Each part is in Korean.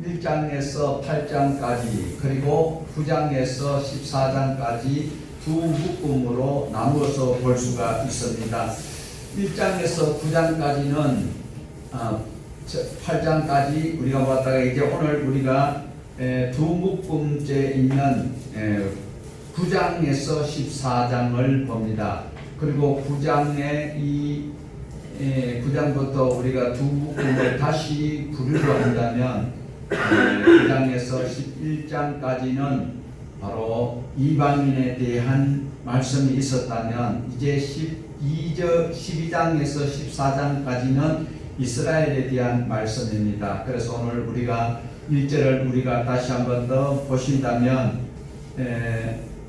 1장에서 8장까지 그리고 9장에서 14장까지 두 묶음으로 나누어서 볼 수가 있습니다. 1장에서 9장까지는 8장까지 우리가 봤다가 이제 오늘 우리가 두 묶음째 있는 9장에서 14장을 봅니다. 그리고 9장부터 우리가 두 묶음을 다시 부르려 한다면 9장에서 11장까지는 바로 이방인에 대한 말씀이 있었다면 이제 12장에서 14장까지는 이스라엘에 대한 말씀입니다. 그래서 오늘 우리가 1절을 우리가 다시 한번 더 보신다면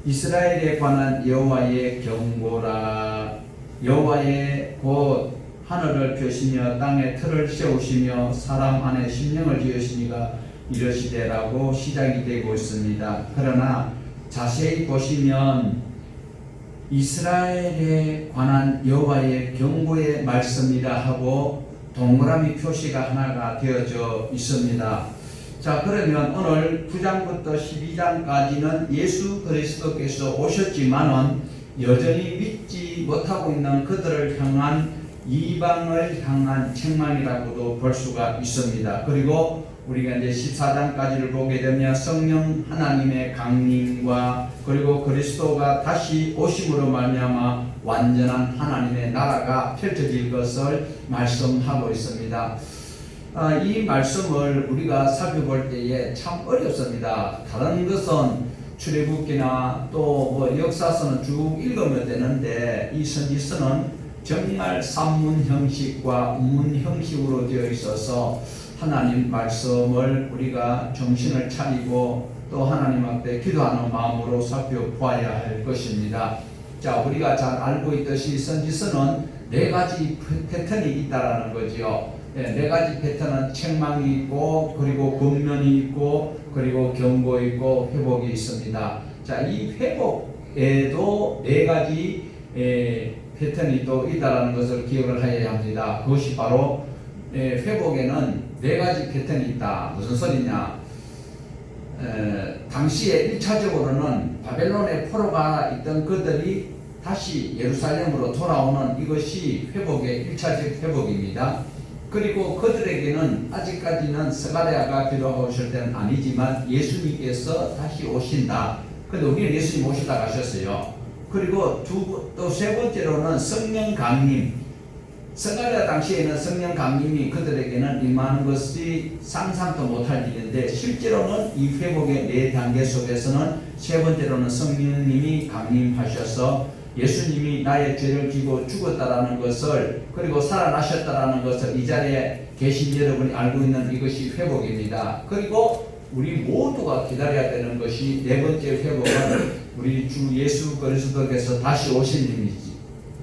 이스라엘에 관한 여호와의 경고라. 여호와의 곧 하늘을 펴시며 땅에 틀을 세우시며 사람 안에 심령을 지으시니가 이러시되라고 시작이 되고 있습니다. 그러나 자세히 보시면 이스라엘에 관한 여호와의 경고의 말씀이라 하고 동그라미 표시가 하나가 되어져 있습니다. 자, 그러면 오늘 9장부터 12장까지는 예수 그리스도께서 오셨지만은 여전히 믿지 못하고 있는 그들을 향한 이방을 향한 책망이라고도 볼 수가 있습니다. 그리고 우리가 이제 14장까지를 보게 되면 성령 하나님의 강림과 그리고 그리스도가 다시 오심으로 말미암아 완전한 하나님의 나라가 펼쳐질 것을 말씀하고 있습니다. 이 말씀을 우리가 살펴볼 때에 참 어렵습니다. 다른 것은 출애굽기나 또 역사서는 쭉 읽으면 되는데 이 선지서는 정말 산문 형식과 문문 형식으로 되어 있어서 하나님 말씀을 우리가 정신을 차리고 또 하나님 앞에 기도하는 마음으로 살펴보아야 할 것입니다. 자, 우리가 잘 알고 있듯이 선지서는 4가지 패턴이 있다라는 거지요. 네 가지 패턴은 책망이 있고 그리고 권면이 있고 그리고 경고 있고 회복이 있습니다. 자, 이 회복에도 4가지 패턴이 또 있다라는 것을 기억을 해야 합니다. 그것이 바로 회복에는 4가지 패턴이 있다. 무슨 소리냐? 당시에 1차적으로는 바벨론의 포로가 있던 그들이 다시 예루살렘으로 돌아오는 이것이 회복의 1차적 회복입니다. 그리고 그들에게는 아직까지는 스가랴가 기도하실 때는 아니지만 예수님께서 다시 오신다. 근데 우리는 예수님 오시다 가셨어요. 그리고 또 3번째로는 성령 강림. 스가랴 당시에는 성령 강림이 그들에게는 임하는 것이 상상도 못할 일인데 실제로는 이 회복의 4단계 속에서는 3번째로는 성령님이 강림하셔서 예수님이 나의 죄를 지고 죽었다라는 것을 그리고 살아나셨다라는 것을 이 자리에 계신 여러분이 알고 있는 이것이 회복입니다. 그리고 우리 모두가 기다려야 되는 것이 4번째 회복은 우리 주 예수 그리스도께서 다시 오신 일이지.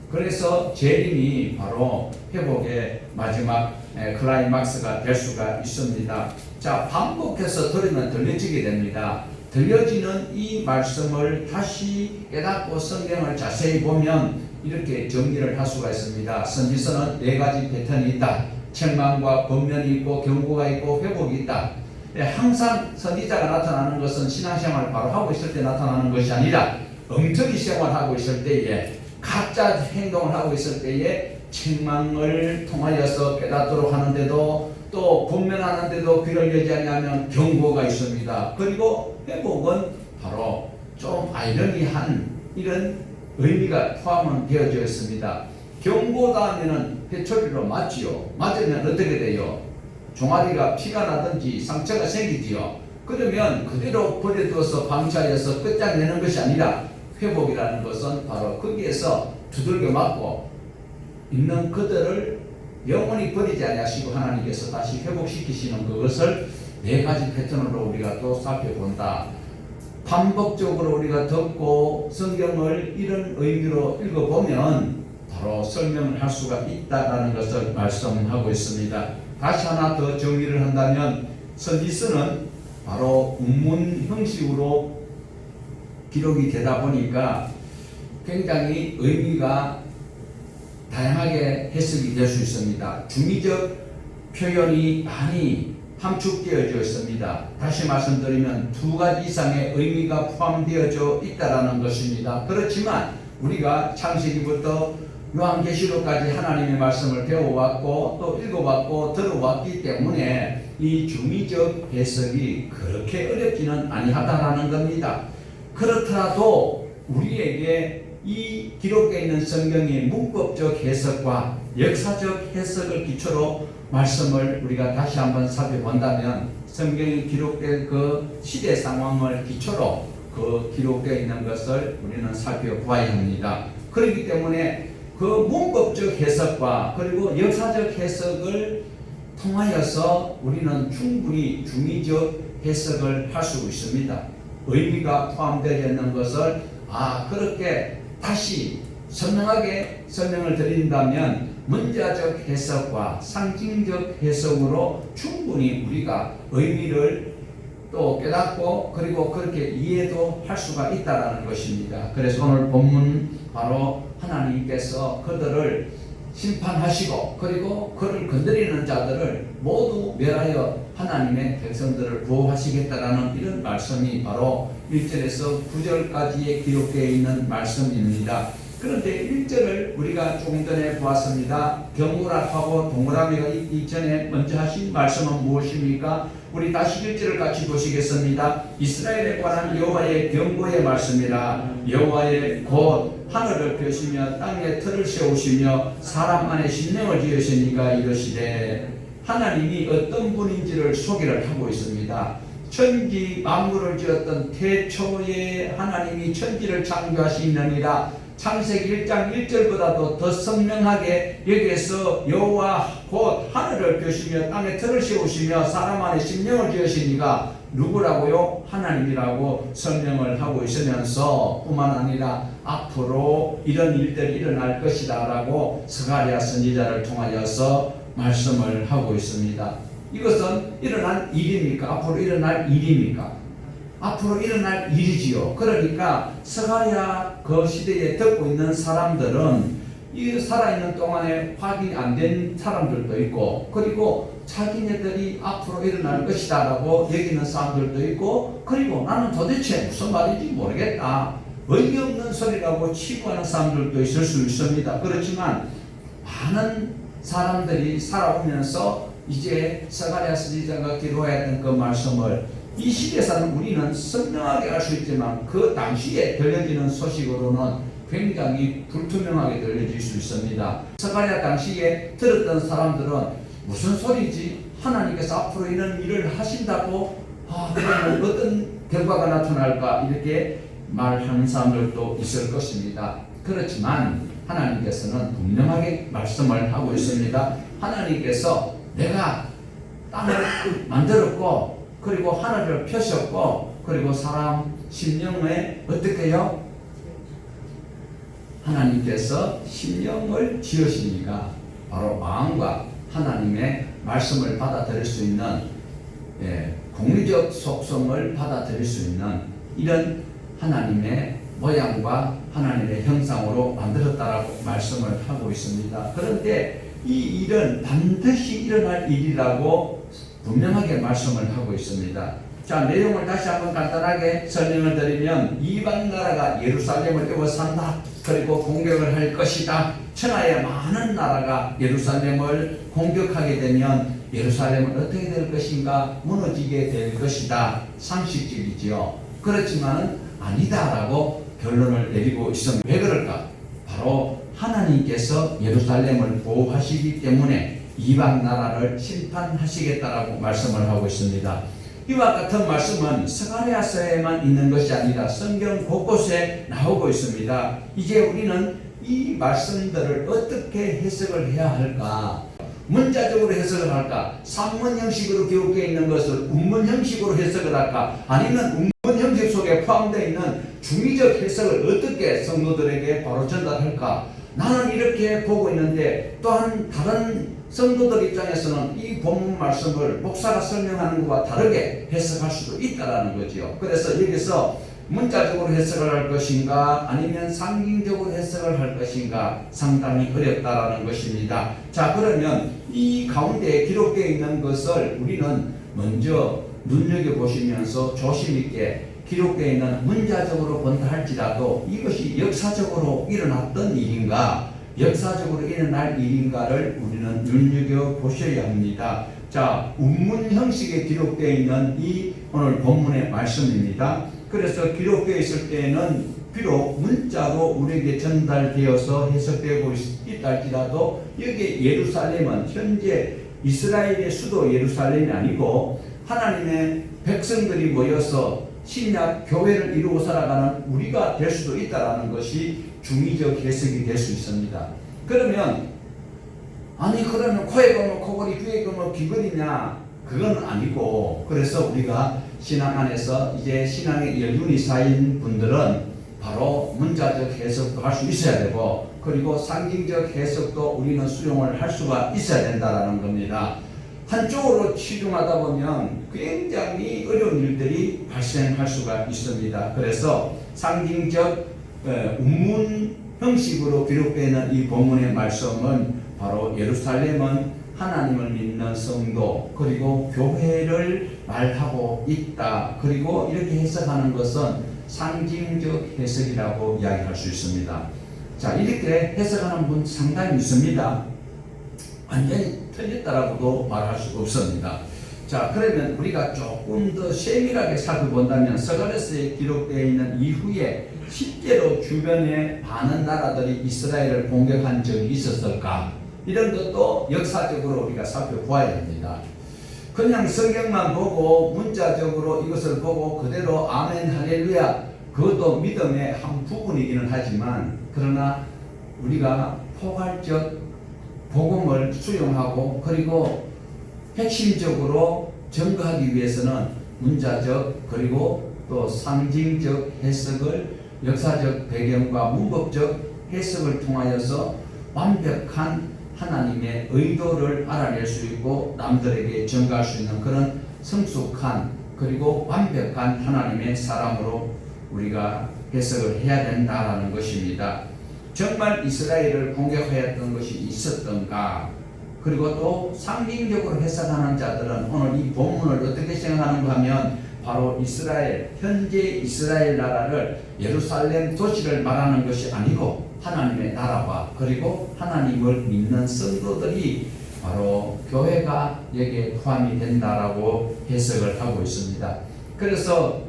그래서 재림이 바로 회복의 마지막 클라이막스가 될 수가 있습니다. 자, 반복해서 들으면 들려지게 됩니다. 들려지는 이 말씀을 다시 깨닫고 성경을 자세히 보면 이렇게 정리를 할 수가 있습니다. 선지서는 4가지 패턴이 있다. 책망과 권면이 있고 경고가 있고 회복이 있다. 항상 선지자가 나타나는 것은 신앙생활을 바로 하고 있을 때 나타나는 것이 아니라 엉터리 생활하고 있을 때에 가짜 행동을 하고 있을 때에 책망을 통하여서 깨닫도록 하는데도 또 권면하는데도 귀를 여지 아니하면 경고가 있습니다. 그리고 회복은 바로 좀 아이러니한 이런 의미가 포함은 되어져 있습니다. 경고 다음에는 회초리로 맞지요. 맞으면 어떻게 돼요? 종아리가 피가 나든지 상처가 생기지요. 그러면 그대로 버려두어서 방치하여서 끝장내는 것이 아니라 회복이라는 것은 바로 거기에서 두들겨 맞고 있는 그들을 영원히 버리지 아니하시고 하나님께서 다시 회복시키시는 그것을 4가지 패턴으로 우리가 또 살펴본다. 반복적으로 우리가 듣고 성경을 이런 의미로 읽어보면 바로 설명을 할 수가 있다라는 것을 말씀하고 있습니다. 다시 하나 더 정리를 한다면 선지서는 바로 운문 형식으로 기록이 되다 보니까 굉장히 의미가 다양하게 해석이 될 수 있습니다. 중의적 표현이 많이 함축되어져 있습니다. 다시 말씀드리면 두 가지 이상의 의미가 포함되어져 있다라는 것입니다. 그렇지만 우리가 창세기부터 요한계시록까지 하나님의 말씀을 배워왔고 또 읽어왔고 들어왔기 때문에 이 중의적 해석이 그렇게 어렵지는 아니하다라는 겁니다. 그렇더라도 우리에게 이 기록되어 있는 성경의 문법적 해석과 역사적 해석을 기초로 말씀을 우리가 다시 한번 살펴본다면 성경이 기록된 그 시대 상황을 기초로 그 기록되어 있는 것을 우리는 살펴보아야 합니다. 그렇기 때문에 그 문법적 해석과 그리고 역사적 해석을 통하여서 우리는 충분히 중의적 해석을 할 수 있습니다. 의미가 포함되어 있는 것을 그렇게 다시 선명하게 설명을 드린다면 문자적 해석과 상징적 해석으로 충분히 우리가 의미를 또 깨닫고 그리고 그렇게 이해도 할 수가 있다라는 것입니다. 그래서 오늘 본문 바로 하나님께서 그들을 심판하시고 그리고 그를 건드리는 자들을 모두 멸하여 하나님의 백성들을 보호하시겠다라는 이런 말씀이 바로 1절에서 9절까지에 기록되어 있는 말씀입니다. 그런데 1절을 우리가 조금 전에 보았습니다. 경고락하고 동그라미가 있기 전에 먼저 하신 말씀은 무엇입니까? 우리 다시 1절을 같이 보시겠습니다. 이스라엘에 관한 여호와의 경고의 말씀이라. 여호와의 곧 하늘을 펴시며 땅에 틀을 세우시며 사람 안에 심령을 지으시니가 이러시되, 하나님이 어떤 분인지를 소개를 하고 있습니다. 천지 만물을 지었던 태초에 하나님이 천지를 창조하시느니라. 창세기 1장 1절보다도 더 선명하게 여기에서 여호와 곧 하늘을 펴시며 땅에 틀을 세우시며 사람 안에 심령을 지으시니가 누구라고요? 하나님이라고 설명을 하고 있으면서 뿐만 아니라 앞으로 이런 일들이 일어날 것이다 라고 스가랴 선지자를 통하여서 말씀을 하고 있습니다. 이것은 일어날 일입니까? 앞으로 일어날 일입니까? 앞으로 일어날 일이지요. 그러니까 스가랴 그 시대에 듣고 있는 사람들은 이 살아있는 동안에 확인이 안 된 사람들도 있고, 그리고 자기네들이 앞으로 일어날 것이다 라고 여기는 사람들도 있고, 그리고 나는 도대체 무슨 말인지 모르겠다, 의미 없는 소리라고 치부하는 사람들도 있을 수 있습니다. 그렇지만 많은 사람들이 살아오면서 이제 스가랴 선지자가 기록했던 그 말씀을 이 시대에서는 우리는 선명하게 알 수 있지만 그 당시에 들려지는 소식으로는 굉장히 불투명하게 들려질 수 있습니다. 스가랴 당시에 들었던 사람들은 무슨 소리지? 하나님께서 앞으로 이런 일을 하신다고? 그러면 어떤 결과가 나타날까? 이렇게 말하는 사람들도 있을 것입니다. 그렇지만 하나님께서는 분명하게 말씀을 하고 있습니다. 하나님께서 내가 땅을 만들었고 그리고 하늘을 펴셨고 그리고 사람 심령에 어떻게 해요? 하나님께서 심령을 지으시니까 바로 마음과 하나님의 말씀을 받아들일 수 있는 공유적 속성을 받아들일 수 있는 이런 하나님의 모양과 하나님의 형상으로 만들었다라고 말씀을 하고 있습니다. 그런데 이 일은 반드시 일어날 일이라고 분명하게 말씀을 하고 있습니다. 자, 내용을 다시 한번 간단하게 설명을 드리면 이방 나라가 예루살렘을 에워싼다. 그리고 공격을 할 것이다. 천하의 많은 나라가 예루살렘을 공격하게 되면 예루살렘은 어떻게 될 것인가? 무너지게 될 것이다. 상식적이지요. 그렇지만 아니다라고 결론을 내리고 있습니다. 왜 그럴까? 바로 하나님께서 예루살렘을 보호하시기 때문에 이방 나라를 심판하시겠다라고 말씀을 하고 있습니다. 이와 같은 말씀은 스가랴서에만 있는 것이 아니라 성경 곳곳에 나오고 있습니다. 이제 우리는 이 말씀들을 어떻게 해석을 해야 할까? 문자적으로 해석을 할까? 산문 형식으로 기록되어 있는 것을 운문 형식으로 해석을 할까? 아니면 운문 형식 속에 포함되어 있는 중의적 해석을 어떻게 성도들에게 바로 전달할까? 나는 이렇게 보고 있는데 또한 다른 성도들 입장에서는 이 본문 말씀을 목사가 설명하는 것과 다르게 해석할 수도 있다는 거죠. 그래서 여기서 문자적으로 해석을 할 것인가 아니면 상징적으로 해석을 할 것인가 상당히 어렵다라는 것입니다. 자, 그러면 이 가운데 기록되어 있는 것을 우리는 먼저 눈여겨보시면서 조심있게 기록되어 있는 문자적으로 본다 할지라도 이것이 역사적으로 일어났던 일인가, 역사적으로 일어날 일인가를 우리는 눈여겨보셔야 합니다. 자, 운문 형식에 기록되어 있는 이 오늘 본문의 말씀입니다. 그래서 기록되어 있을 때에는 비록 문자로 우리에게 전달되어서 해석되고 있다 할지라도 여기 예루살렘은 현재 이스라엘의 수도 예루살렘이 아니고 하나님의 백성들이 모여서 신약 교회를 이루고 살아가는 우리가 될 수도 있다는 것이 중의적 해석이 될 수 있습니다. 그러면 그러면 코에 걸면 코걸이, 귀에 걸면 귀걸이냐? 그건 아니고, 그래서 우리가 신앙 안에서 이제 신앙의 연륜이 쌓인 분들은 바로 문자적 해석도 할 수 있어야 되고, 그리고 상징적 해석도 우리는 수용을 할 수가 있어야 된다는 겁니다. 한쪽으로 치중하다 보면 굉장히 어려운 일들이 발생할 수가 있습니다. 그래서 상징적 운문 형식으로 기록되어 있는 이 본문의 말씀은 바로 예루살렘은 하나님을 믿는 성도 그리고 교회를 말하고 있다. 그리고 이렇게 해석하는 것은 상징적 해석이라고 이야기할 수 있습니다. 자, 이렇게 해석하는 분 상당히 있습니다. 완전히 틀렸다라고도 말할 수 없습니다. 자, 그러면 우리가 조금 더 세밀하게 살펴본다면 서가랴서에 기록되어 있는 이후에 실제로 주변에 많은 나라들이 이스라엘을 공격한 적이 있었을까? 이런 것도 역사적으로 우리가 살펴보아야 합니다. 그냥 성경만 보고 문자적으로 이것을 보고 그대로 아멘 할렐루야, 그것도 믿음의 한 부분이기는 하지만, 그러나 우리가 포괄적 복음을 수용하고 그리고 핵심적으로 증거하기 위해서는 문자적 그리고 또 상징적 해석을, 역사적 배경과 문법적 해석을 통하여서 완벽한 하나님의 의도를 알아낼 수 있고 남들에게 전가할 수 있는 그런 성숙한 그리고 완벽한 하나님의 사람으로 우리가 해석을 해야 된다는 것입니다. 정말 이스라엘을 공격하였던 것이 있었던가? 그리고 또 상징적으로 해석하는 자들은 오늘 이 본문을 어떻게 생각하는가 하면 바로 이스라엘, 현재 이스라엘 나라를 예루살렘 도시를 말하는 것이 아니고 하나님의 나라와 그리고 하나님을 믿는 성도들이 바로 교회가 여기에 포함이 된다라고 해석을 하고 있습니다. 그래서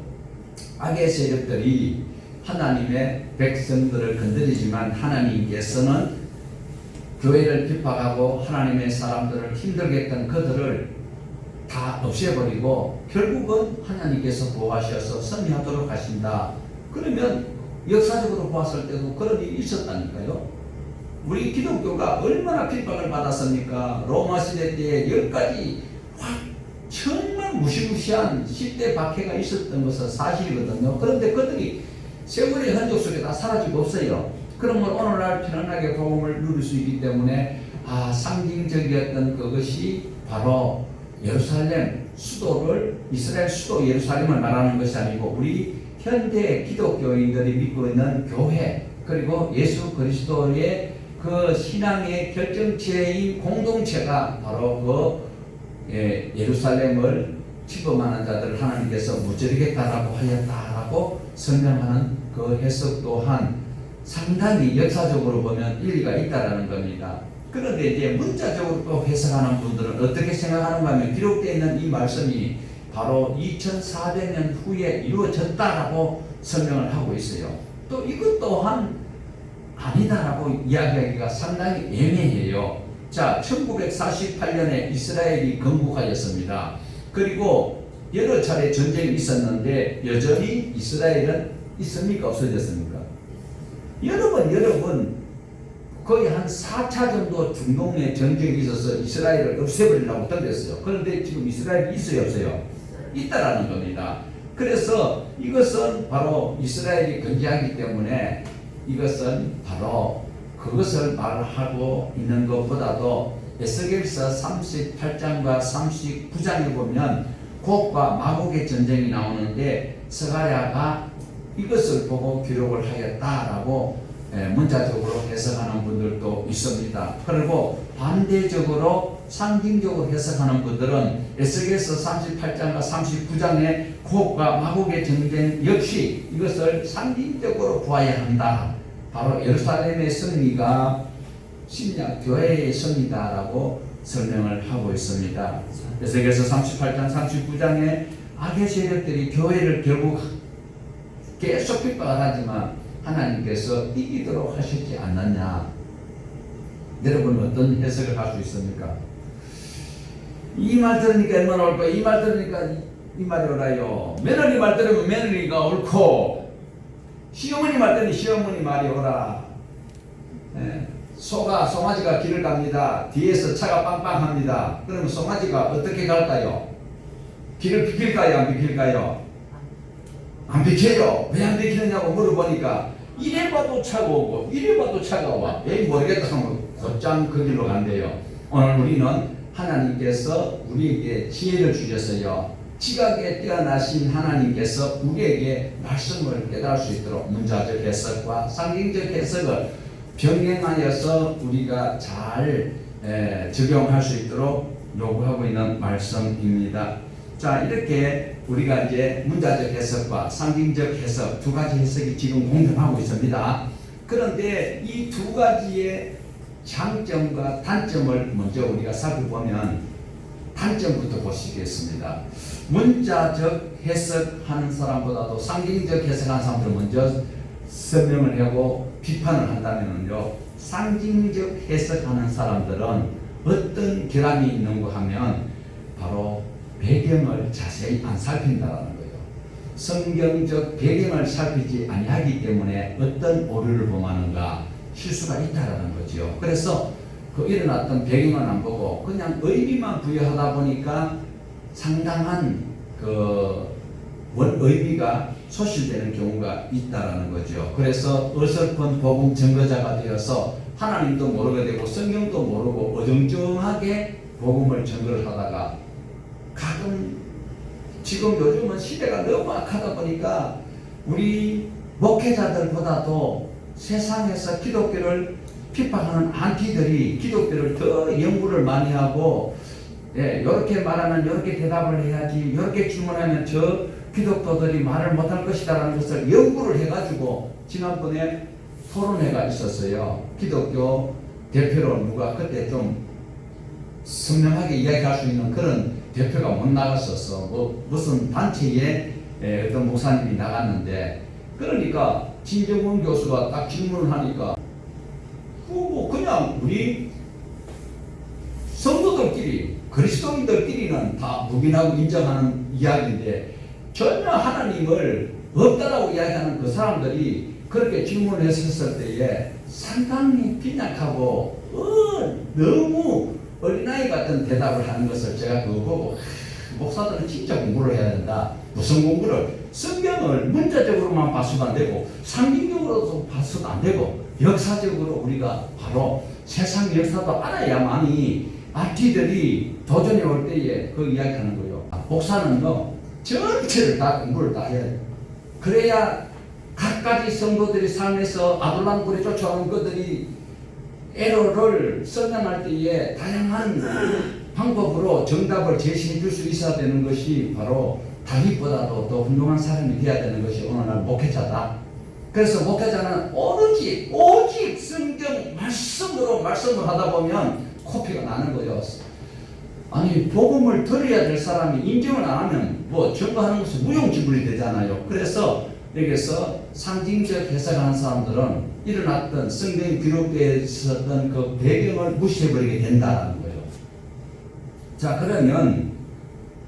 악의 세력들이 하나님의 백성들을 건드리지만 하나님께서는 교회를 핍박하고 하나님의 사람들을 힘들게 했던 그들을 다 없애버리고 결국은 하나님께서 보호하셔서 승리하도록 하신다. 그러면 역사적으로 보았을 때도 그런 일이 있었다니까요. 우리 기독교가 얼마나 핍박을 받았습니까? 로마 시대 때 10가지 정말 무시무시한 10대 박해가 있었던 것은 사실이거든요. 그런데 그들이 세월의 흔적 속에 다 사라지고 없어요. 그러면 오늘날 편안하게 복음을 누릴 수 있기 때문에 상징적이었던 그것이 바로 예루살렘 수도를, 이스라엘 수도 예루살렘을 말하는 것이 아니고 우리 현대 기독교인들이 믿고 있는 교회 그리고 예수 그리스도의 그 신앙의 결정체인 공동체가 바로 그 예루살렘을 침범하는 자들을 하나님께서 무찌르겠다라고 하였다라고 설명하는 그 해석 또한 상당히 역사적으로 보면 일리가 있다라는 겁니다. 그런데 이제 문자적으로 또 해석하는 분들은 어떻게 생각하는가 하면 기록되어 있는 이 말씀이 바로 2400년 후에 이루어졌다라고 설명을 하고 있어요. 또 이것 또한 아니다라고 이야기하기가 상당히 애매해요. 자, 1948년에 이스라엘이 건국하였습니다. 그리고 여러 차례 전쟁이 있었는데 여전히 이스라엘은 있습니까? 없어졌습니까? 여러 번 거의 한 4차 정도 중동의 전쟁이 있어서 이스라엘을 없애버리려고 던졌어요. 그런데 지금 이스라엘이 있어요? 없어요? 있다라는 겁니다. 그래서 이것은 바로 이스라엘이 건재하기 때문에 이것은 바로 그것을 말하고 있는 것보다도 에스겔서 38장과 39장에 보면 곡과 마곡의 전쟁이 나오는데 스가랴가 이것을 보고 기록을 하였다라고 문자적으로 해석하는 분들도 있습니다. 그리고 반대적으로 상징적으로 해석하는 분들은 에스겔서 38장과 39장의 곡과 마곡의 전쟁 역시 이것을 상징적으로 보아야 한다. 바로 예루살렘의 승리가 신약 교회의 승리다라고 설명을 하고 있습니다. 에스겔서 38장 39장에 악의 세력들이 교회를 결국 계속 핍박을 하지만 하나님께서 이기도록 하셨지 않느냐. 여러분 어떤 해석을 할 수 있습니까? 이 말 들으니까 얼마나 옳고, 이 말 들으니까 이 말이 옳아요. 며느리 말 들으면 며느리가 옳고, 시어머니 말 들으니 시어머니 말이 옳아. 송아지가 길을 갑니다. 뒤에서 차가 빵빵합니다. 그러면 송아지가 어떻게 갈까요? 길을 비킬까요? 안 비킬까요? 안 비켜요. 왜 안 비키느냐고 물어보니까 이래 봐도 차가 오고 이래 봐도 차가 와. 에이 모르겠다 하면 곧장 그 길로 간대요. 오늘 우리는 하나님께서 우리에게 지혜를 주셨어요. 지각에 뛰어나신 하나님께서 우리에게 말씀을 깨달을 수 있도록 문자적 해석과 상징적 해석을 병행하여서 우리가 잘 적용할 수 있도록 요구하고 있는 말씀입니다. 자, 이렇게 우리가 이제 문자적 해석과 상징적 해석 두 가지 해석이 지금 공존하고 있습니다. 그런데 이 두 가지의 장점과 단점을 먼저 우리가 살펴보면 단점부터 보시겠습니다. 문자적 해석하는 사람보다도 상징적 해석하는 사람들 먼저 설명을 하고 비판을 한다면요, 상징적 해석하는 사람들은 어떤 결함이 있는가 하면 바로 배경을 자세히 안 살핀다는 거예요. 성경적 배경을 살피지 아니하기 때문에 어떤 오류를 범하는가, 실수가 있다라는 거죠. 그래서 그 일어났던 배경은 안 보고 그냥 의미만 부여하다 보니까 상당한 그 의미가 소실되는 경우가 있다라는 거죠. 그래서 어설픈 복음 증거자가 되어서 하나님도 모르게 되고 성경도 모르고 어정쩡하게 복음을 증거를 하다가 가끔 지금 요즘은 시대가 너무 악하다 보니까 우리 목회자들보다도 세상에서 기독교를 핍박하는 안티들이 기독교를 더 연구를 많이 하고, 이렇게 말하면 이렇게 대답을 해야지, 이렇게 질문하면 저 기독교들이 말을 못할 것이다라는 것을 연구를 해가지고 지난번에 토론회가 있었어요. 기독교 대표로 누가 그때 좀 선명하게 이야기할 수 있는 그런 대표가 못 나갔었어. 무슨 단체에 어떤 목사님이 나갔는데, 그러니까 진정훈 교수가 딱 질문을 하니까 그냥 우리 성도들끼리 그리스도인들끼리는 다 묵인하고 인정하는 이야기인데 전혀 하나님을 없다라고 이야기하는 그 사람들이 그렇게 질문을 했었을 때에 상당히 빈약하고 너무 어린아이 같은 대답을 하는 것을 제가 그거 보고 목사들은 진짜 공부를 해야 된다. 무슨 공부를? 성경을 문자적으로만 봐서도 안 되고 상징적으로도 봐서도 안 되고 역사적으로 우리가 바로 세상 역사도 알아야만이 아티들이 도전해 올 때에 그 이야기하는 거예요. 목사는요 전체를 다 공부를 다 해야 돼요. 그래야 각가지 성도들이 삶에서 아둘람굴에 쫓아오는 것들이 에러를 설명할 때에 다양한 방법으로 정답을 제시해 줄 수 있어야 되는 것이 바로 다윗보다도 더 훌륭한 사람이 되어야 되는 것이 오늘날 목회자다. 그래서 목회자는 오직 성경 말씀으로 말씀을 하다 보면 코피가 나는 거예요. 아니 복음을 들어야 될 사람이 인정을 안 하면 뭐 증거하는 것이 무용지물이 되잖아요. 그래서 여기서 상징적 해석하는 사람들은 일어났던 성경 기록되어 있었던 그 배경을 무시해버리게 된다는 거예요. 자, 그러면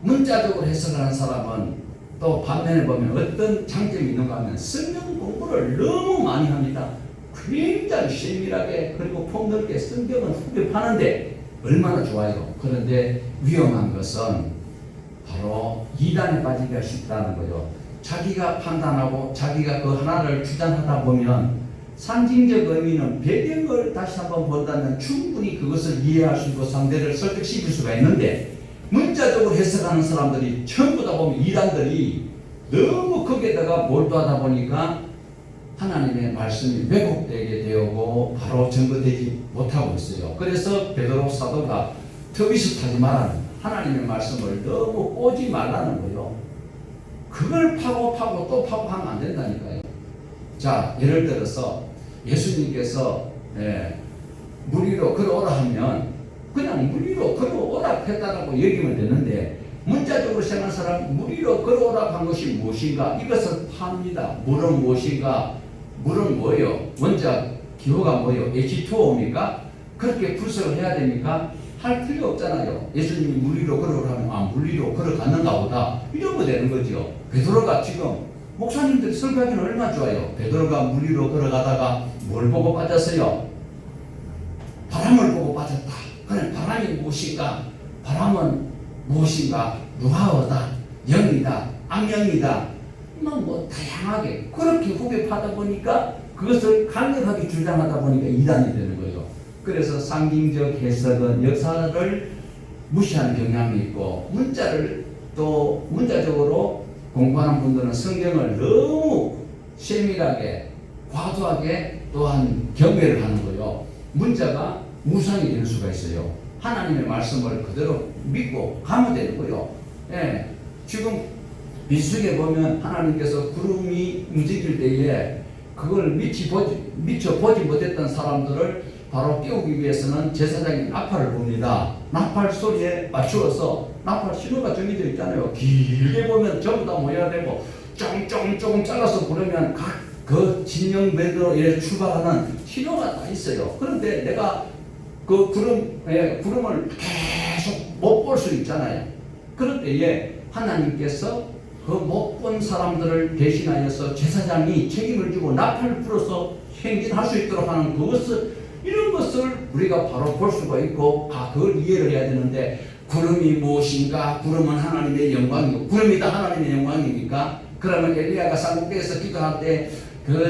문자적으로 해석하는 사람은 또 반면에 보면 어떤 장점이 있는가 하면 성경 공부를 너무 많이 합니다. 굉장히 세밀하게 그리고 폭넓게 성경을 흡입하는데 얼마나 좋아요. 그런데 위험한 것은 바로 이단에 빠지기가 쉽다는 거예요. 자기가 판단하고 자기가 그 하나를 주장하다 보면 상징적 의미는 배경을 다시 한번 본다면 충분히 그것을 이해할 수 있고 상대를 설득시킬 수가 있는데 문자적으로 해석하는 사람들이 전부 다 보면 이단들이 너무 거기에다가 몰두하다 보니까 하나님의 말씀이 왜곡되게 되고 바로 증거되지 못하고 있어요. 그래서 베드로 사도가 터비슷하지 말라는 거예요. 하나님의 말씀을 너무 꼬지 말라는 거예요. 그걸 파고 또 파고 하면 안 된다니까요. 자, 예를 들어서 예수님께서 물 위로 걸어오라 하면 그냥 물 위로 걸어오라 했다라고 얘기하면 되는데, 문자적으로 생각하는 사람, 물 위로 걸어오라 한 것이 무엇인가? 이것을 팝니다. 물은 무엇인가? 물은 뭐예요? 원자 기호가 뭐예요? H2O입니까? 그렇게 분석을 해야 됩니까? 할 필요 없잖아요. 예수님이 물 위로 걸어오라 하면 물 위로 걸어갔는가 보다 이러면 되는 거죠. 베드로가 지금 목사님들이 설교하기는 얼마나 좋아요. 베드로가 물 위로 걸어가다가 뭘 보고 빠졌어요? 바람을 보고 빠졌다. 그래, 바람이 무엇인가? 바람은 무엇인가? 루하어다, 영이다, 악령이다. 뭐 다양하게 그렇게 후배파다 보니까 그것을 강력하게 주장하다 보니까 이단이 되는 거예요. 그래서 상징적 해석은 역사를 무시하는 경향이 있고, 문자를 또 문자적으로 공부하는 분들은 성경을 너무 세밀하게 과도하게 또한 경배를 하는 거예요. 문자가 무상이 될 수가 있어요. 하나님의 말씀을 그대로 믿고 가면 되는 거예요. 지금 민수기에 보면 하나님께서 구름이 움직일 때에 그걸 미처 보지 못했던 사람들을 바로 깨우기 위해서는 제사장이 나팔을 봅니다. 나팔 소리에 맞추어서, 나팔 신호가 정해져 있잖아요. 길게 보면 전부 다 모여야 되고, 조금 잘라서 부르면 각 그 진영배로 출발하는 신호가 다 있어요. 그런데 내가 그 구름을 계속 못 볼 수 있잖아요. 그럴 때에 하나님께서 그 못 본 사람들을 대신하여서 제사장이 책임을 지고 나팔을 불어서 행진할 수 있도록 하는 그것을, 이런 것을 우리가 바로 볼 수가 있고, 그걸 이해를 해야 되는데, 구름이 무엇인가? 구름은 하나님의 영광이고, 구름이 다 하나님의 영광입니까? 그러면 엘리야가 산꼭대기에서 기도할 때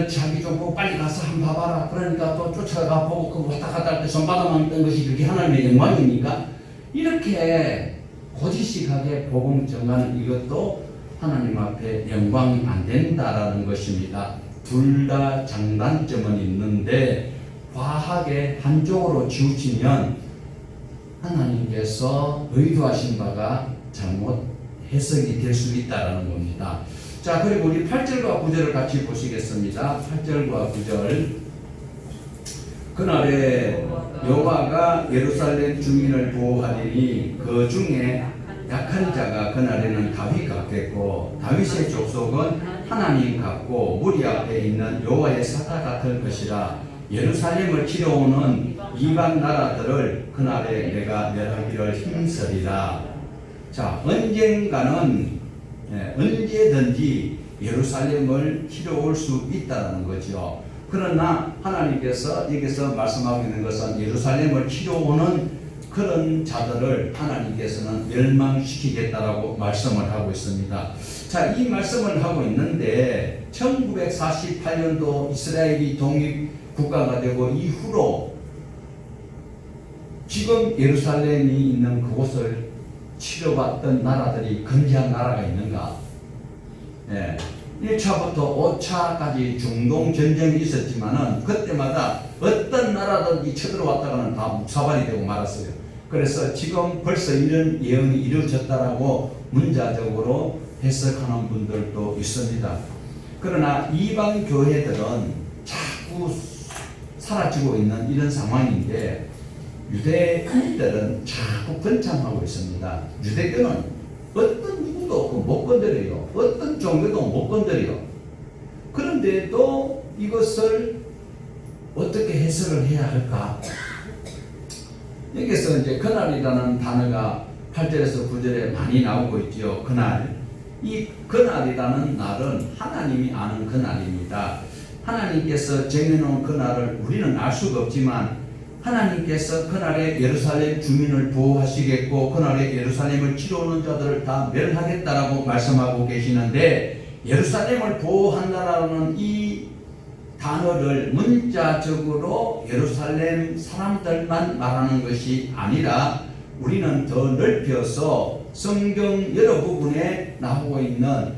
자기 좀 보고 빨리 가서 한번 봐봐라. 그러니까 또 쫓아가 보고 그 왔다 갔다 할 때 손바닥만 뜬 것이 그게 하나님의 영광입니까? 이렇게 고지식하게 복음 전가는 이것도 하나님 앞에 영광이 안 된다라는 것입니다. 둘 다 장단점은 있는데 과하게 한쪽으로 치우치면 하나님께서 의도하신 바가 잘못 해석이 될 수 있다라는 겁니다. 자, 그리고 우리 8절과 9절을 같이 보시겠습니다. 8절과 9절. 그날에 여호와가 예루살렘 주민을 보호하리니 그 중에 약한 자가 그날에는 다윗 같겠고, 다윗의 족속은 하나님 같고 무리 앞에 있는 여호와의 사자 같을 것이라. 예루살렘을 치러 오는 이방 나라들을 그날에 내가 멸하기를 힘쓰리라. 자, 언제든지 예루살렘을 치러 올 수 있다는 거죠. 그러나 하나님께서 여기서 말씀하고 있는 것은 예루살렘을 치러 오는 그런 자들을 하나님께서는 멸망시키겠다라고 말씀을 하고 있습니다. 자, 이 말씀을 하고 있는데 1948년도 이스라엘이 독립국가가 되고 이후로 지금 예루살렘이 있는 그곳을 치러봤던 나라들이 건재한 나라가 있는가? 1차부터 5차까지 중동 전쟁이 있었지만은 그때마다 어떤 나라든지 쳐들어왔다가는 다 묵사발이 되고 말았어요. 그래서 지금 벌써 이런 예언이 이루어졌다라고 문자적으로 해석하는 분들도 있습니다. 그러나 이방 교회들은 자꾸 사라지고 있는 이런 상황인데, 유대인들은 자꾸 번창하고 있습니다. 유대교는 어떤 누구도 못 건드려요. 어떤 종교도 못 건드려요. 그런데도 이것을 어떻게 해석을 해야 할까? 여기서 이제 그날이라는 단어가 8절에서 9절에 많이 나오고 있죠. 그날. 이 그날이라는 날은 하나님이 아는 그날입니다. 하나님께서 정해놓은 그날을 우리는 알 수가 없지만, 하나님께서 그날에 예루살렘 주민을 보호하시겠고 그날에 예루살렘을 치러 오는 자들을 다 멸하겠다라고 말씀하고 계시는데, 예루살렘을 보호한다라는 이 단어를 문자적으로 예루살렘 사람들만 말하는 것이 아니라 우리는 더 넓혀서 성경 여러 부분에 나오고 있는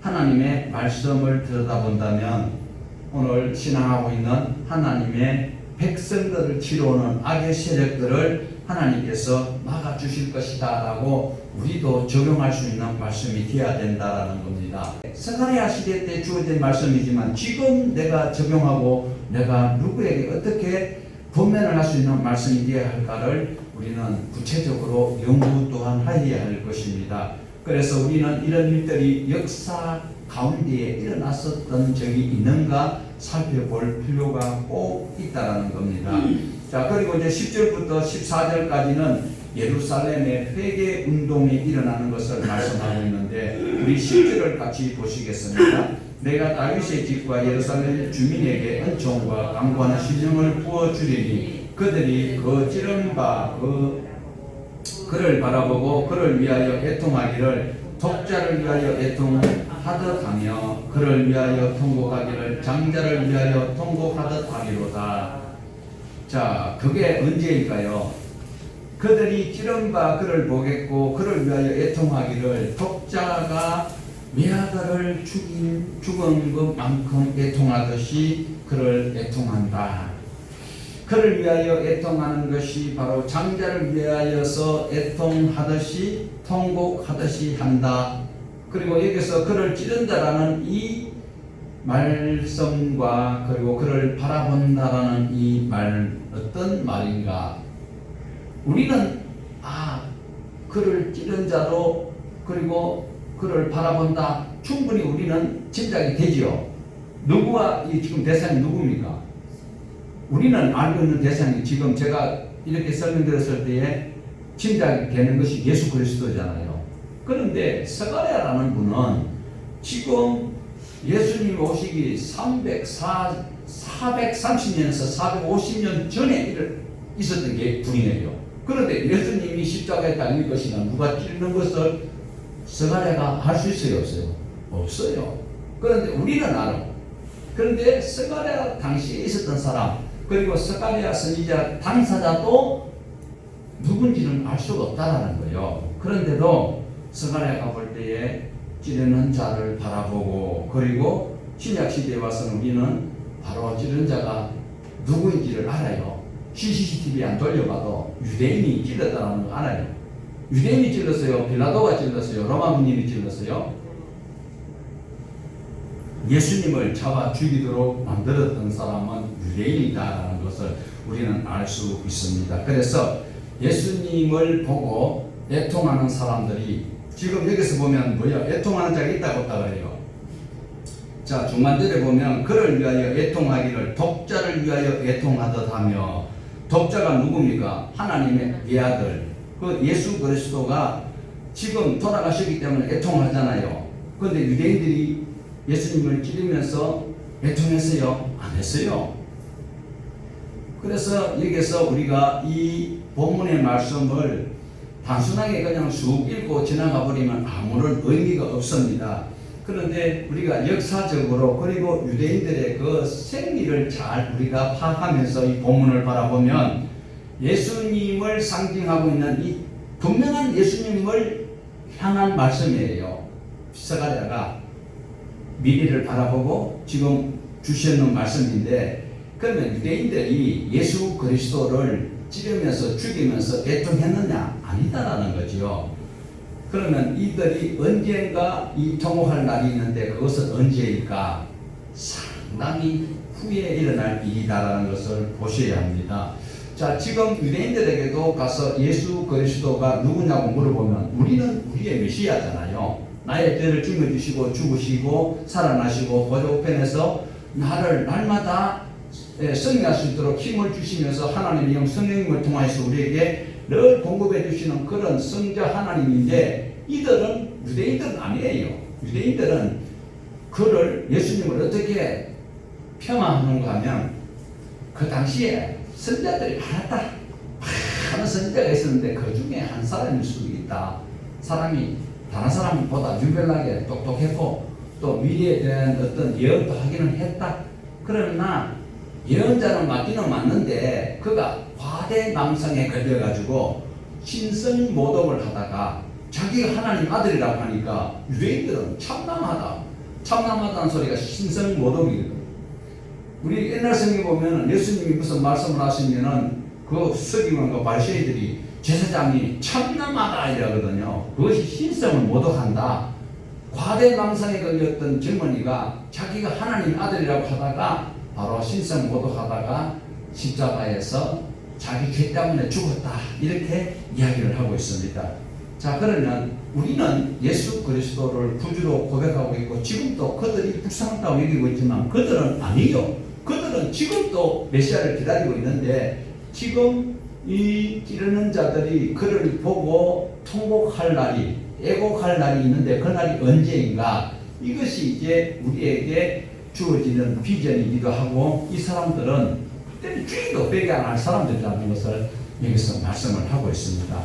하나님의 말씀을 들여다본다면, 오늘 신앙하고 있는 하나님의 백성들을 치러 오는 악의 세력들을 하나님께서 막아주실 것이다 라고 우리도 적용할 수 있는 말씀이 되어야 된다라는 겁니다. 스가랴 시대 때 주어진 말씀이지만 지금 내가 적용하고 내가 누구에게 어떻게 권면을 할 수 있는 말씀이 되어야 할까를 우리는 구체적으로 연구 또한 하여야 할 것입니다. 그래서 우리는 이런 일들이 역사 가운데에 일어났었던 적이 있는가 살펴볼 필요가 꼭 있다라는 겁니다. 자, 그리고 이제 10절부터 14절까지는 예루살렘의 회개 운동이 일어나는 것을 말씀하고 있는데 우리 10절을 같이 보시겠습니다. 내가 다윗의 집과 예루살렘 주민에게 은총과 강구하는 심령을 부어주리니 그들이 그 찌른 바 그를 바라보고 그를 위하여 애통하기를 독자를 위하여 애통하듯 하며 그를 위하여 통곡하기를 장자를 위하여 통곡하듯 하리로다. 자, 그게 언제일까요? 그들이 찌른 바 그를 보겠고 그를 위하여 애통하기를 독자가 메아들을 죽은 것만큼 애통하듯이 그를 애통한다. 그를 위하여 애통하는 것이 바로 장자를 위하여서 애통하듯이 통곡하듯이 한다. 그리고 여기서 그를 찌른다라는 이 말씀과 그리고 그를 바라본다라는 이 말은 어떤 말인가? 우리는 그를 찌른 자로 그리고 그를 바라본다. 충분히 우리는 짐작이 되지요. 누구와 이 지금 대상이 누굽니까? 우리는 알고 있는 대상이 지금 제가 이렇게 설명드렸을 때에 짐작이 되는 것이 예수 그리스도잖아요. 그런데 스가랴라는 분은 지금 예수님 오시기 430년에서 450년 전에 있었던 게 분이에요. 그런데 예수님이 십자가에 달릴 것이나 누가 찌르는 것을 스가랴가 알 수 있어요, 없어요? 없어요. 그런데 우리는 알아. 그런데 스가랴 당시에 있었던 사람 그리고 스가랴 선지자 당사자도 누군지는 알 수가 없다라는 거예요. 그런데도 스가랴가 볼 때에 찌르는 자를 바라보고 그리고 신약 시대에 와서는 우리는 바로 찌르는 자가 누구인지를 알아요. CCTV 안 돌려봐도 유대인이 찔렀다는 거 알아요. 유대인이 찔렀어요? 빌라도가 찔렀어요? 로마 군인이 찔렀어요? 예수님을 잡아 죽이도록 만들었던 사람은 유대인이다라는 것을 우리는 알 수 있습니다. 그래서 예수님을 보고 애통하는 사람들이 지금 여기서 보면 뭐야? 애통하는 자가 있다고 없다 그래요. 자, 중간절에 보면 그를 위하여 애통하기를 독자를 위하여 애통하듯 하며 독자가 누굽니까? 하나님의 외아들 그 예수 그리스도가 지금 돌아가셨기 때문에 애통하잖아요. 그런데 유대인들이 예수님을 찌르면서 애통했어요? 안 했어요. 그래서 여기서 우리가 이 본문의 말씀을 단순하게 그냥 쑥 읽고 지나가 버리면 아무런 의미가 없습니다. 그런데 우리가 역사적으로 그리고 유대인들의 그 생리를 잘 우리가 파악하면서 이 본문을 바라보면 예수님을 상징하고 있는 이 분명한 예수님을 향한 말씀이에요. 스가랴가 미래를 바라보고 지금 주시는 말씀인데 그러면 유대인들이 예수 그리스도를 찌르면서 죽이면서 애통했느냐? 아니다라는 거지요. 그러면 이들이 언젠가 이 통곡할 날이 있는데 그것은 언제일까? 상당히 후에 일어날 일이다라는 것을 보셔야 합니다. 자, 지금 유대인들에게도 가서 예수 그리스도가 누구냐고 물어보면 우리는 우리의 메시아잖아요. 나의 죄를 짊어지시고 죽으시고 살아나시고 보좌우편에서 나를 날마다 승리할 수 있도록 힘을 주시면서 하나님의 영 성령님을 통해서 우리에게 늘 공급해 주시는 그런 성자 하나님인데 이들은 유대인들은 아니에요. 유대인들은 그를 예수님을 어떻게 평화하는가 하면 그 당시에 선자들이 많았다. 많은 선자가 있었는데 그 중에 한 사람일 수도 있다. 사람이 다른 사람보다 유별나게 똑똑했고 또 미래에 대한 어떤 예언도 하기는 했다. 그러나 예언자는 맞기는 맞는데 그가 과대망상에 걸려가지고 신성모독을 하다가 자기가 하나님 아들이라고 하니까 유대인들은 참남하다는 소리가 신성모독이거든. 우리 옛날 성경 보면 예수님이 무슨 말씀을 하시면은 그 서기관과 바리새인들이 제사장이 참남하다 이러거든요. 그것이 신성을 모독한다. 과대망상에 걸렸던 젊은이가 자기가 하나님 아들이라고 하다가 바로 신성 모독하다가 십자가에서 자기 죄 때문에 죽었다. 이렇게 이야기를 하고 있습니다. 자, 그러면 우리는 예수 그리스도를 구주로 고백하고 있고 지금도 그들이 불쌍하다고 여기고 있지만 그들은 아니요. 그들은 지금도 메시아를 기다리고 있는데 지금 이 이르는 자들이 그를 보고 통곡할 날이 애곡할 날이 있는데 그 날이 언제인가? 이것이 이제 우리에게 주어지는 비전이기도 하고 이 사람들은 그때는 주의도 빼게 안 할 사람들이라는 것을 여기서 말씀을 하고 있습니다.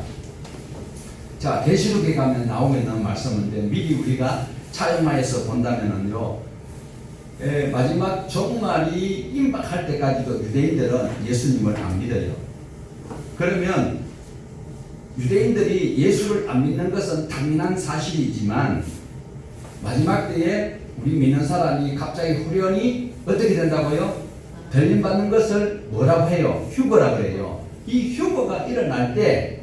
자, 계시록에 가면 나오고 있는 말씀인데 미리 우리가 차용하여서 본다면은요, 마지막 종말이 임박할 때까지도 유대인들은 예수님을 안 믿어요. 그러면 유대인들이 예수를 안 믿는 것은 당연한 사실이지만 마지막 때에 우리 믿는 사람이 갑자기 후련히 어떻게 된다고요? 들림받는 것을 뭐라고 해요? 휴거라고 그래요. 이 휴거가 일어날 때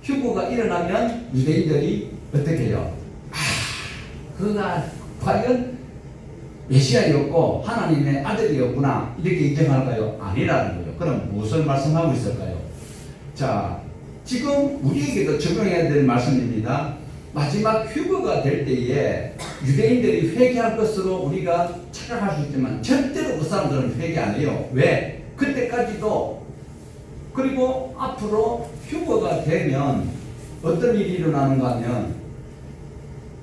휴거가 일어나면 유대인들이 어떻게 해요? 그가 과연 메시아였고 하나님의 아들이었구나 이렇게 인정할까요? 아니라는 거예요. 그럼 무엇을 말씀하고 있을까요? 자, 지금 우리에게도 적용해야 될 말씀입니다. 마지막 휴거가 될 때에 유대인들이 회개할 것으로 우리가 착각할 수 있지만 절대로 그 사람들은 회개 안 해요. 왜? 그때까지도 그리고 앞으로 휴거가 되면 어떤 일이 일어나는가 하면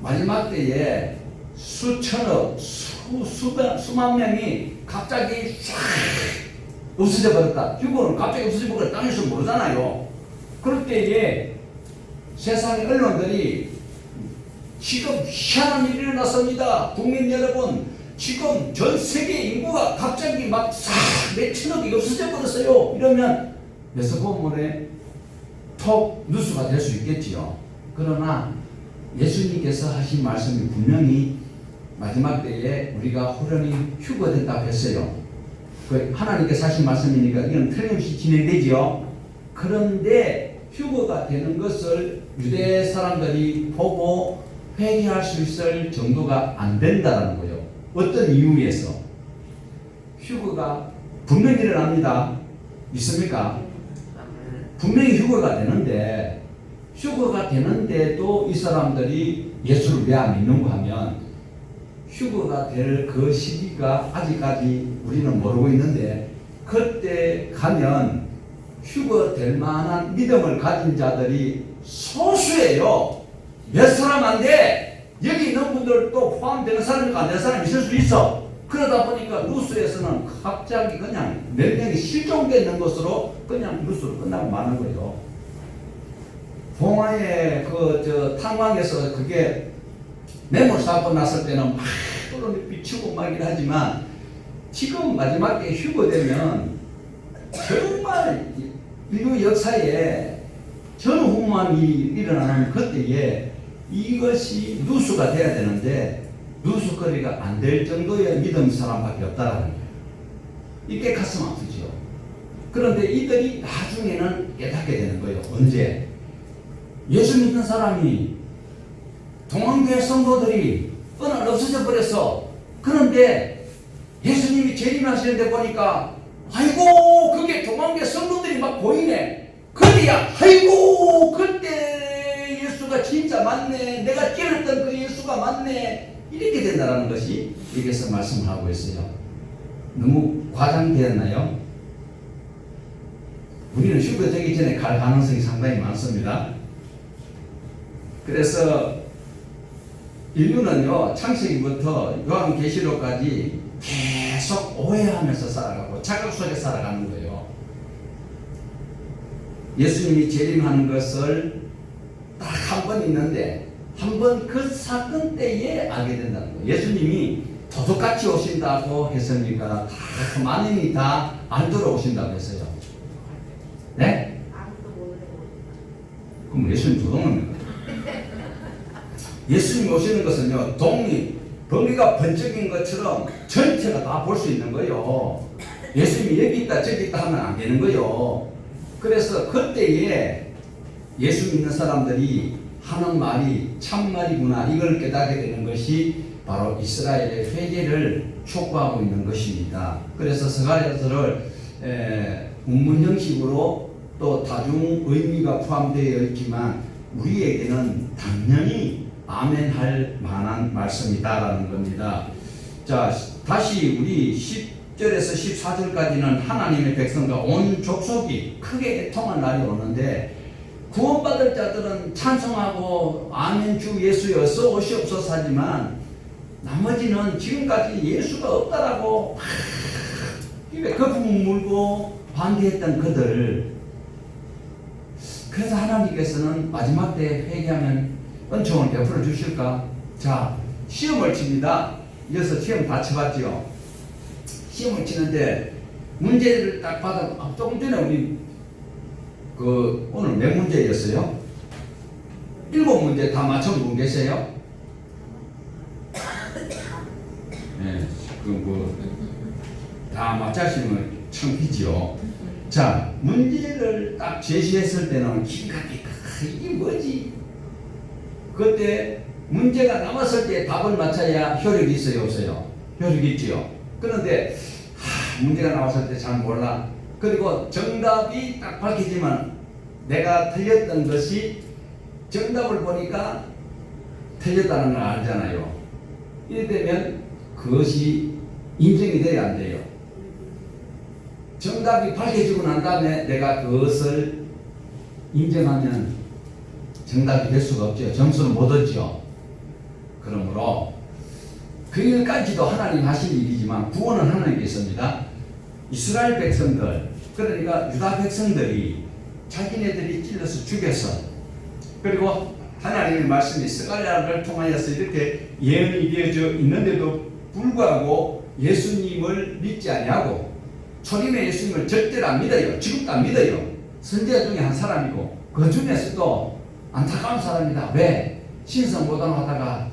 마지막 때에 수천억, 수만 명이 갑자기 싹 없어져 버렸다. 휴거는 갑자기 없어져 버렸다. 땅에서 모르잖아요. 그럴 때에 세상의 언론들이 지금 희한한 일이 일어났습니다. 국민 여러분, 지금 전 세계 인구가 갑자기 막 싹 몇천억이 없어져 버렸어요. 이러면 매스컴물에 톡 뉴스가 될 수 있겠지요. 그러나 예수님께서 하신 말씀이 분명히 마지막 때에 우리가 호련히 휴거된다고 했어요. 하나님께서 하신 말씀이니까 이건 틀림없이 진행되지요. 그런데 휴거가 되는 것을 유대 사람들이 보고 회개할 수 있을 정도가 안 된다는 거예요. 어떤 이유에서? 휴거가 분명히 일어납니다. 믿습니까? 분명히 휴거가 되는데 휴거가 되는데도 이 사람들이 예수를 왜 안 믿는가 하면 휴거가 될 그 시기가 아직까지 우리는 모르고 있는데 그때 가면 휴거 될 만한 믿음을 가진 자들이 소수예요. 몇 사람 안 돼. 여기 있는 분들도 포함되는 사람이고 안 되는 사람이 있을 수 있어. 그러다 보니까 뉴스에서는 갑자기 그냥 몇 명이 실종되어 있는 것으로 그냥 뉴스로 끝나고 마는 거예요. 봉화의 탄광에서 그게 뇌물 사고 났을 때는 막 또는 비추고 막 하지만 지금 마지막에 휴거되면 정말 인류 역사에 전후만이 일어나는 그때에 이것이 뉴스가 돼야 되는데 뉴스거리가 안 될 정도의 믿음 사람밖에 없다라는 거예요. 이게 가슴 아프죠. 그런데 이들이 나중에는 깨닫게 되는 거예요. 언제? 예수 믿는 사람이 동안교회 성도들이 어느 날 없어져 버렸어. 그런데 예수님이 재림하시는데 보니까 아이고 그게 동안교회 성도들이 막 보이네. 그래야 아이고 그때 예수가 진짜 맞네. 내가 찌렸던 그 예수가 맞네. 이렇게 된다는 것이 여기서 말씀하고 있어요. 너무 과장되었나요? 우리는 휴거 되기 전에 갈 가능성이 상당히 많습니다. 그래서 인류는요, 창세기부터 요한계시록까지 계속 오해하면서 살아가고 착각 속에 살아가는 거예요. 예수님이 재림하는 것을 딱 한 번 있는데 한 번 그 사건 때에 알게 된다는 거예요. 예수님이 도둑같이 오신다고 했으니까 다 만인이 다 알도록 오신다고 했어요. 네? 그럼 예수님 도둑입니까? 예수님이 오시는 것은요, 범위가 번쩍인 것처럼 전체가 다 볼 수 있는 거예요. 예수님이 여기 있다 저기 있다 하면 안 되는 거예요. 그래서 그때에 예수 믿는 사람들이 하는 말이 참말이구나 이걸 깨닫게 되는 것이 바로 이스라엘의 회개를 촉구하고 있는 것입니다. 그래서 스가랴서를 문문 형식으로 또 다중 의미가 포함되어 있지만 우리에게는 당연히 아멘할 만한 말씀이다라는 겁니다. 자, 다시 우리 10절에서 14절까지는 하나님의 백성과 온 족속이 크게 애통한 날이 오는데 구원받을 자들은 찬송하고 아멘 주 예수여 어서 오시옵소서 하지만 나머지는 지금까지 예수가 없다라고 입에 거품 물고 반대했던 그들, 그래서 하나님께서는 마지막 때 회개하면 은총을 베풀어 주실까? 자, 시험을 칩니다. 이어서 시험 다 쳐봤죠. 시험을 치는데 문제를 딱 받아, 조금 전에 우리 오늘 몇 문제였어요? 7문제 다 맞춰본 분 계세요? 네, 다 맞추시면 창피지요. 자, 문제를 딱 제시했을 때는 기가 막히게 이게 뭐지? 그때 문제가 남았을 때 답을 맞춰야 효력이 있어요, 없어요? 효력이 있지요. 그런데 문제가 나왔을 때 잘 몰라. 그리고 정답이 딱 밝히지만 내가 틀렸던 것이 정답을 보니까 틀렸다는 걸 알잖아요. 이래 되면 그것이 인정이 돼야 안 돼요. 정답이 밝혀지고 난 다음에 내가 그것을 인정하면 정답이 될 수가 없죠. 점수는 못 얻죠. 그러므로 그 일까지도 하나님 하신 일이지만 구원은 하나님께 있습니다. 이스라엘 백성들, 그러니까 유다 백성들이 자기네들이 찔러서 죽였어. 그리고 하나님의 말씀이 스가랴를 통하여서 이렇게 예언이 되어져 있는데도 불구하고 예수님을 믿지 아니하고 초림의 예수님을 절대로 안 믿어요. 지금도 안 믿어요. 선지자 중에 한 사람이고 그 중에서도 안타까운 사람이다. 왜? 신성모독 하다가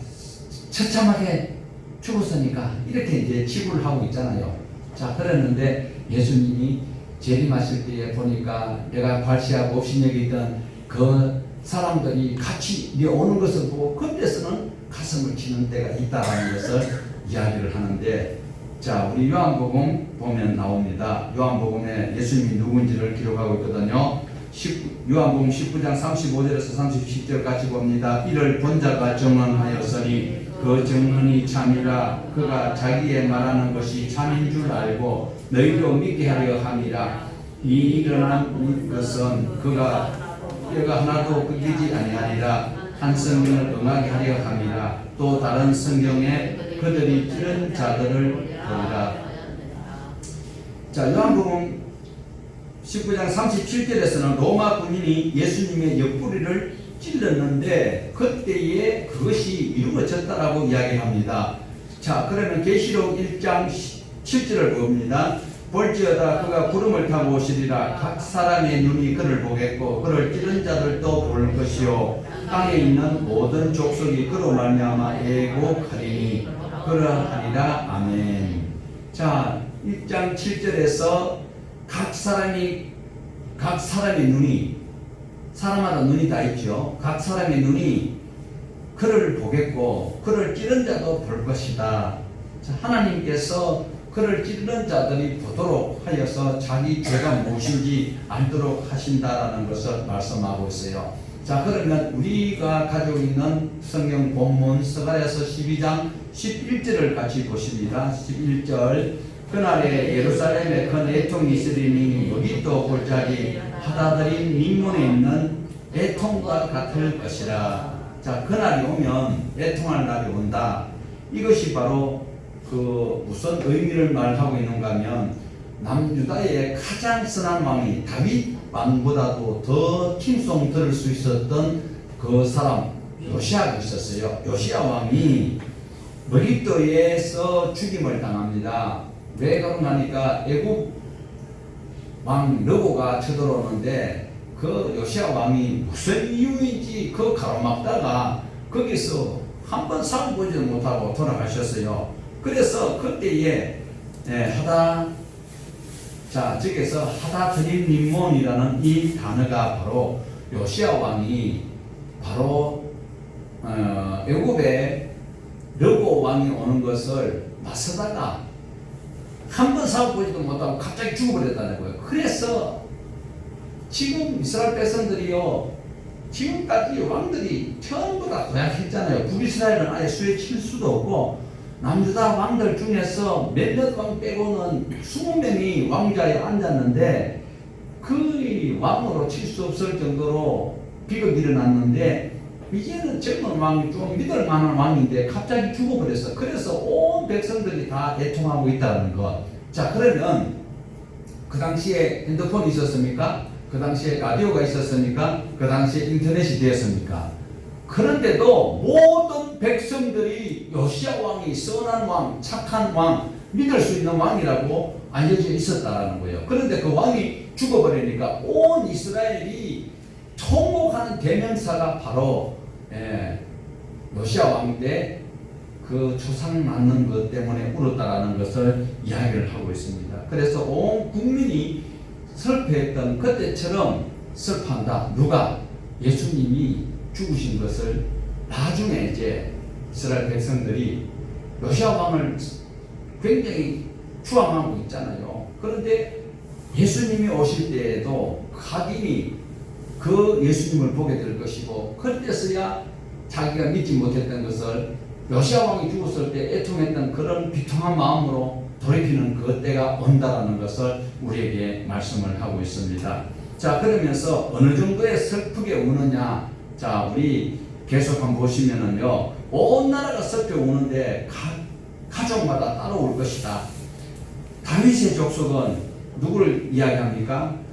처참하게 죽었으니까 이렇게 이제 치부를 하고 있잖아요. 자, 그랬는데 예수님이 재림하실 때에 보니까 내가 발시하고 없인 여기던 그 사람들이 같이 오는 것을 보고 그때서는 가슴을 치는 때가 있다는 것을 이야기를 하는데, 자, 우리 요한복음 보면 나옵니다. 요한복음에 예수님이 누군지를 기록하고 있거든요. 요한복음 19장 35절에서 30절 같이 봅니다. 이를 본 자가 증언하였으니 그 증언이 참이라. 그가 자기의 말하는 것이 참인 줄 알고 너희도 믿게 하려 함이라. 이 일어난 것은 그가 하나도 끊기지 아니하리라. 한 성경을 응하게 하려 함이라. 또 다른 성경에 그들이 찌른 자들을 보리라. 자, 요한복음 19장 37절에서는 로마 군인이 예수님의 옆구리를 찔렀는데 그때에 그것이 이루어졌다라고 이야기합니다. 자, 그러면 계시록 1장 7절을 봅니다. 볼지어다 그가 구름을 타고 오시리라. 각 사람의 눈이 그를 보겠고 그를 찌른 자들도 볼 것이요 땅에 있는 모든 족속이 그로 말미암아 애곡하리니 그러하리라. 아멘. 자, 1장 7절에서 각 사람의 눈이, 사람마다 눈이 다 있죠. 각 사람의 눈이 그를 보겠고 그를 찌른 자도 볼 것이다. 자, 하나님께서 그를 찌르는 자들이 보도록 하여서 자기 죄가 무엇인지 알도록 하신다라는 것을 말씀하고 있어요. 자, 그러면 우리가 가지고 있는 성경 본문 스가랴서 12장 11절을 같이 보십니다. 11절. 그날에 예루살렘에 큰 애통이 있으리니 여기도 골짜기 하다들인 민문에 있는 애통과 같을 것이라. 자, 그날이 오면 애통할 날이 온다. 이것이 바로 무슨 의미를 말하고 있는가 하면 남유다의 가장 선한 왕이 다윗 왕보다도 더 칭송 들을 수 있었던 그 사람 요시아가 있었어요. 요시아 왕이 머릿도에서 죽임을 당합니다. 왜 그러냐니까 애굽 왕 느고가 쳐들어오는데 그 요시아 왕이 무슨 이유인지 그 가로막다가 거기서 한번 살아보지도 못하고 돌아가셨어요. 그래서 그때에 자, 저기서 하다드림림몬이라는 이 단어가 바로 요시야 왕이 바로 애굽에 르고 왕이 오는 것을 맞서다가 한 번 싸워보지도 못하고 갑자기 죽어버렸다는 거예요. 그래서 지금 이스라엘 백성들이요, 지금까지 왕들이 전부 다 도약했잖아요. 북이스라엘은 아예 수에 칠 수도 없고, 남유다 왕들 중에서 몇몇 왕 빼고는 20명이 왕자에 앉았는데 그 왕으로 칠 수 없을 정도로 비극이 일어났는데, 이제는 젊은 왕이 좀 믿을 만한 왕인데 갑자기 죽어버렸어. 그래서 온 백성들이 다 애통하고 있다는 것. 자, 그러면 그 당시에 핸드폰이 있었습니까? 그 당시에 라디오가 있었습니까? 그 당시에 인터넷이 되었습니까? 그런데도 모든 백성들이 요시야 왕이 선한 왕, 착한 왕, 믿을 수 있는 왕이라고 알려져 있었다는 거예요. 그런데 그 왕이 죽어버리니까 온 이스라엘이 통곡하는 대명사가 바로 요시야 왕인데 그 조상 낳는 것 때문에 울었다라는 것을 이야기를 하고 있습니다. 그래서 온 국민이 슬퍼했던 그때처럼 슬퍼한다. 누가? 예수님이 죽으신 것을 나중에 이제 이스라엘 백성들이 요시야 왕을 굉장히 추앙하고 있잖아요. 그런데 예수님이 오실 때에도 각인이 그 예수님을 보게 될 것이고, 그때서야 자기가 믿지 못했던 것을 요시야 왕이 죽었을 때 애통했던 그런 비통한 마음으로 돌이키는 그 때가 온다라는 것을 우리에게 말씀을 하고 있습니다. 자, 그러면서 어느 정도의 슬프게 우느냐? 자, 우리 계속 한번 보시면은요, 온 나라가 슬퍼 우는데 가족마다 따라올 것이다. 다윗의 족속은 누구를 이야기합니까?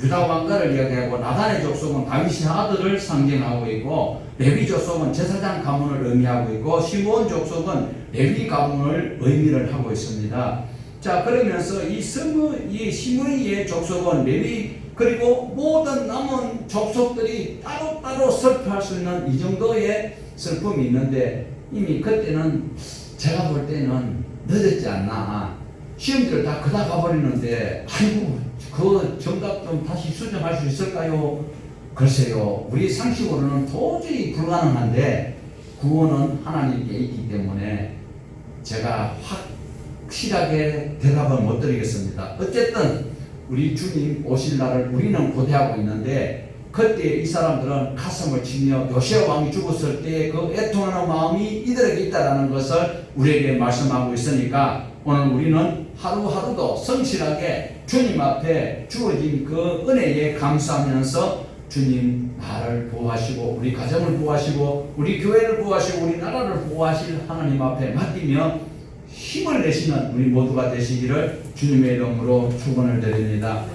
유다 왕가를 이야기하고, 나단의 족속은 다윗의 아들을 상징하고 있고, 레위 족속은 제사장 가문을 의미하고 있고, 시므온 족속은 레위 가문을 의미를 하고 있습니다. 자, 그러면서 이 시므이의 족속은 레위, 그리고 모든 남은 족속들이 따로따로 슬퍼할 수 있는 이 정도의 슬픔이 있는데, 이미 그때는 제가 볼 때는 늦었지 않나. 시험지를 다 그다 가버리는데, 아이고, 그 정답 좀 다시 수정할 수 있을까요? 글쎄요, 우리 상식으로는 도저히 불가능한데 구원은 하나님께 있기 때문에 제가 확실하게 대답은 못 드리겠습니다. 어쨌든 우리 주님 오실 날을 우리는 고대하고 있는데, 그때 이 사람들은 가슴을 치며 요시야 왕이 죽었을 때 그 애통하는 마음이 이들에게 있다는 것을 우리에게 말씀하고 있으니까, 오늘 우리는 하루하루도 성실하게 주님 앞에 주어진 그 은혜에 감사하면서 주님 나를 보호하시고 우리 가정을 보호하시고 우리 교회를 보호하시고 우리 나라를 보호하실 하나님 앞에 맡기며 힘을 내시는 우리 모두가 되시기를 주님의 이름으로 축원을 드립니다.